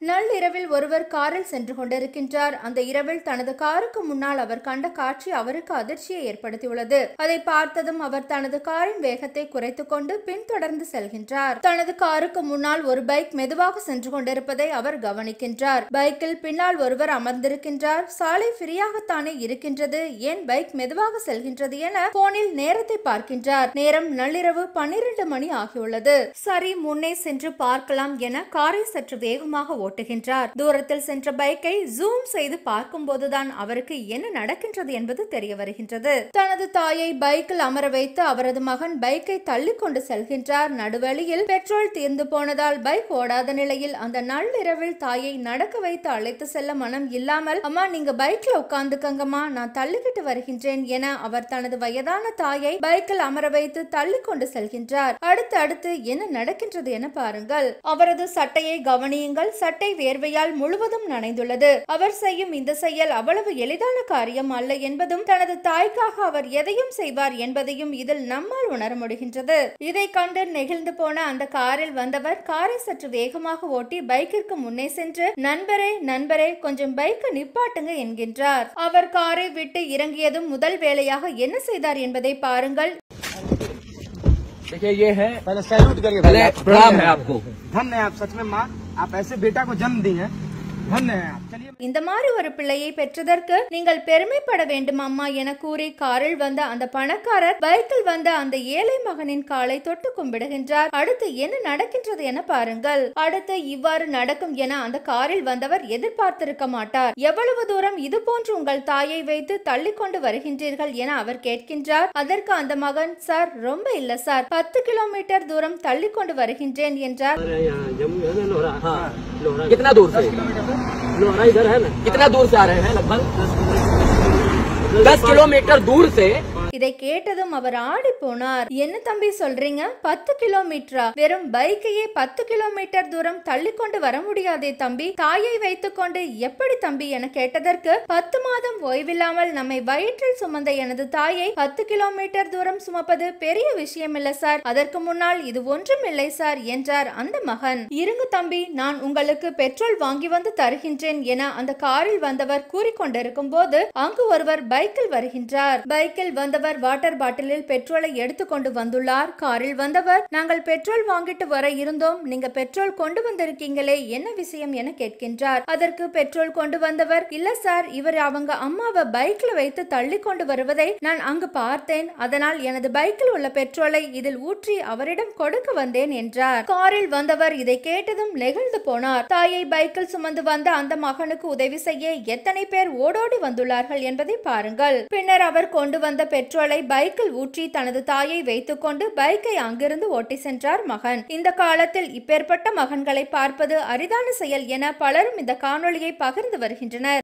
நள்ளிரவில் ஒருவர் காரில் சென்று கொண்டிருக்கின்றார். அந்த இரவில் தனது காருக்கு முன்னால் அவர் கண்ட காட்சி அவருக்கு அதிர்ச்சியை ஏற்படுத்தியுள்ளது. அதை பார்த்ததும் அவர் தனது காரின் வேகத்தை குறைத்துக் கொண்டு பின்தொடர்ந்து செல்கின்றார். தனது காருக்கு முன்னால் ஒரு பைக் மெதுவாக சென்று கொண்டிருப்பதை அவர் கவனிக்கின்றார். பைக்கில் பின்னால் ஒருவர் அமர்ந்திருக்கின்றார். சாலை ஃப்ரீயாகத்தானே இருக்கின்றது, ஏன் பைக் மெதுவாக செல்கின்றது என போனில் நேரத்தை பார்க்கின்றார். நேரம் நள்ளிரவு 12 மணி ஆகியுள்ளது. சரி, முன்னே சென்று பார்க்கலாம் என காரை சற்று வேகமாக ஓட்டுகின்றார். தூரத்தில் சென்ற பைக்கை ஜூம் செய்து பார்க்கும் போதுதான் அவருக்கு என்ன நடக்கின்றது என்பது தெரிய வருகின்றது. தனது தாயை பைக்கில் அமர வைத்து அவரது மகன் பைக்கை தள்ளி கொண்டு செல்கின்றார். நடுவழியில் பெட்ரோல் தீர்ந்து போனதால் பைக் ஓடாத நிலையில் அந்த நள்ளிரவில் தாயை நடக்க வைத்து அழைத்து செல்ல மனம் இல்லாமல், அம்மா நீங்க பைக்ல உட்கார்ந்துக்கங்கம்மா, நான் தள்ளிக்கிட்டு வருகின்றேன் என அவர் தனது வயதான தாயை பைக்கில் அமர வைத்து தள்ளி கொண்டு செல்கின்றார். அடுத்து என்ன நடக்கின்றது என பாருங்கள். அவரது சட்டையை கவனியுங்கள். சட்டை வேர்வையால் முழுவதும் நனைந்துள்ளது. அவர் செய்யும் இந்த செயல் அவ்வளவு எளிதான காரியம் அல்ல என்பதும், தனது தாய்க்காக அவர் எதையும் செய்வார் என்பதையும் இதில் நம்மால் உணர முடிகின்றது. இதை கண்டு நெகிழ்ந்து போன அந்த காரில் வந்தவர் காரை சற்று வேகமாக ஓட்டி பைக்கிற்கு முன்னே சென்று, நண்பரே கொஞ்சம் பைக்கை நிப்பாட்டுங்க என்கின்றார். அவர் காரை விட்டு இறங்கியதும் முதல் வேலையாக என்ன செய்தார் என்பதை பாருங்கள். देखिए ये है, पहले सैल्यूट करिए, पहले प्रणाम है आपको। धन्य है आप, सच में माँ आप ऐसे बेटा को जन्म दी हैं, धन्य है आप। चलिए இந்த மாதிரி ஒரு பிள்ளையை பெற்றதற்கு நீங்கள் பெருமைப்பட வேண்டும் அம்மா என கூறி காரில் வந்த அந்த பணக்காரர் பைக்கில் வந்த அந்த ஏழை மகனின் காலை தொட்டு கும்பிடுகின்றார். அடுத்து என்ன நடக்கின்றது என பாருங்கள். அடுத்து இவ்வாறு நடக்கும் என அந்த காரில் வந்தவர் எதிர்பார்த்திருக்க மாட்டார். எவ்வளவு தூரம் இது போன்று உங்கள் தாயை வைத்து தள்ளி கொண்டு வருகின்றீர்கள் என அவர் கேட்கின்றார். அதற்கு அந்த மகன், சார் ரொம்ப இல்ல சார், 10 கிலோமீட்டர் தூரம் தள்ளி கொண்டு வருகின்றேன் என்றார். कितना दूर से? लोहरा इधर है ना, कितना दूर से आ रहे हैं? लगभग 10 किलोमीटर दूर से। இதை கேட்டதும் அவர் ஆடி போனார். என்ன தம்பி சொல்றீங்க, 10 கிலோமீட்டரா? வெறும் பைக்கையே 10 கிலோமீட்டர் தூரம் தள்ளி கொண்டு வர முடியாதே தம்பி, தாயை வைத்துக் கொண்டு எப்படி தம்பி என கேட்டதற்கு, 10 மாதம் ஓய்வில்லாமல் நம்மை வயிற்றில் சுமந்த எனது தாயை 10 கிலோமீட்டர் தூரம் சுமப்பது பெரிய விஷயம் இல்ல சார், அதற்கு முன்னால் இது ஒன்றும் இல்லை சார் என்றார் அந்த மகன். இருங்க தம்பி, நான் உங்களுக்கு பெட்ரோல் வாங்கி வந்து தருகின்றேன் என அந்த காரில் வந்தவர் கூறிக்கொண்டிருக்கும் போது அங்கு ஒருவர் பைக்கில் வருகின்றார். பைக்கில் வந்தவர் வாட்டர் பாட்டிலில் பெட்ரோலை எடுத்துக்கொண்டு வந்துள்ளார். காரில் வந்தவர், நாங்கள் பெட்ரோல் வாங்கிட்டு வர இருந்தோம், நீங்க பெட்ரோல் கொண்டு வந்திருக்கீங்களே, என்ன விஷயம் என கேட்கின்றார். அதற்கு பெட்ரோல் கொண்டு வந்தவர், இல்ல சார், இவர் அவங்க அம்மாவை பைக்ல வைத்து தள்ளி கொண்டு வருவதை நான் அங்கு பார்த்தேன், அதனால் எனது பைக்கில் உள்ள பெட்ரோலை இதில் ஊற்றி அவரிடம் கொடுக்க வந்தேன் என்றார். காரில் வந்தவர் இதை கேட்டதும் நெகிழ்ந்து போனார். தாயை பைக்கில் சுமந்து வந்த அந்த மகனுக்கு உதவி செய்ய எத்தனை பேர் ஓடோடி வந்துள்ளார்கள் என்பதை பாருங்கள். பின்னர் அவர் கொண்டு வந்த பெட்ரோலை பைக்கில் ஊற்றி தனது தாயை வைத்துக் கொண்டு பைக்கை அங்கிருந்து ஓட்டி சென்றார் மகன். இந்த காலத்தில் இப்பேற்பட்ட மகன்களை பார்ப்பது அரிதான செயல் என பலரும் இந்த காணொளியை பகிர்ந்து வருகின்றனர்.